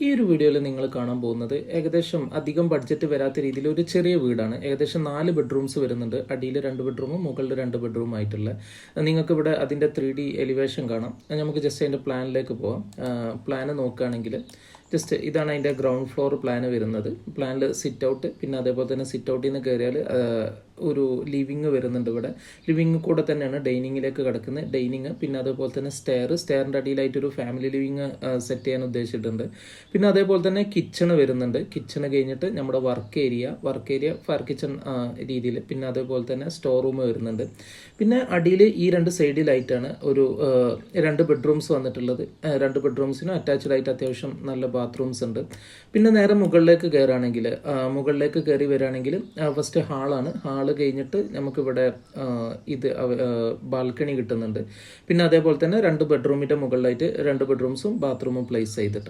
ഈ ഒരു വീഡിയോയിൽ നിങ്ങൾ കാണാൻ പോകുന്നത് ഏകദേശം അധികം ബഡ്ജറ്റ് വരാത്ത രീതിയിൽ ഒരു ചെറിയ വീടാണ്. ഏകദേശം 4 ബെഡ്റൂംസ് വരുന്നുണ്ട്. അടിയിൽ 2 ബെഡ്റൂമും മുകളിൽ 2 ബെഡ്റൂം ആയിട്ടുള്ള. നിങ്ങൾക്ക് ഇവിടെ അതിൻ്റെ 3D എലിവേഷൻ കാണാം. നമുക്ക് ജസ്റ്റ് അതിൻ്റെ പ്ലാനിലേക്ക് പോകാം. പ്ലാന് നോക്കുകയാണെങ്കിൽ ജസ്റ്റ് ഇതാണ് അതിൻ്റെ ഗ്രൗണ്ട് ഫ്ലോർ പ്ലാന് വരുന്നത്. പ്ലാനിൽ സിറ്റ് ഔട്ട്, പിന്നെ അതേപോലെ തന്നെ സിറ്റ് ഔട്ടിൽ നിന്ന് കയറിയാൽ ഒരു ലിവിങ് വരുന്നുണ്ട്. ഇവിടെ ലിവിങ് കൂടെ തന്നെയാണ് ഡൈനിങ്ങിലേക്ക് കിടക്കുന്നത്. ഡൈനിങ്, പിന്നെ അതേപോലെ തന്നെ സ്റ്റെയറിൻ്റെ അടിയിലായിട്ടൊരു ഫാമിലി ലിവിങ് സെറ്റ് ചെയ്യാൻ ഉദ്ദേശിച്ചിട്ടുണ്ട്. പിന്നെ അതേപോലെ തന്നെ കിച്ചണ് വരുന്നുണ്ട്. കിച്ചണ് കഴിഞ്ഞിട്ട് നമ്മുടെ വർക്ക് ഏരിയ ഫയർ കിച്ചൺ രീതിയിൽ, പിന്നെ അതേപോലെ തന്നെ സ്റ്റോർ റൂം വരുന്നുണ്ട്. പിന്നെ അടിയിൽ ഈ 2 സൈഡിലായിട്ടാണ് ഒരു 2 ബെഡ്റൂംസ് വന്നിട്ടുള്ളത്. 2 ബെഡ്റൂംസിനും അറ്റാച്ച്ഡ് ആയിട്ട് അത്യാവശ്യം നല്ല ബാത്റൂംസ് ഉണ്ട്. പിന്നെ നേരെ മുകളിലേക്ക് കയറി വരികയാണെങ്കിൽ ഫസ്റ്റ് ഹാളാണ്. ഹാള് കഴിഞ്ഞിട്ട് നമുക്കിവിടെ ഇത് ബാൽക്കണി കിട്ടുന്നുണ്ട്. പിന്നെ അതേപോലെ തന്നെ 2 ബെഡ്റൂമിൻ്റെ മുകളിലായിട്ട് 2 ബെഡ്റൂംസും ബാത്റൂമും പ്ലേസ് ചെയ്തിട്ടുണ്ട്.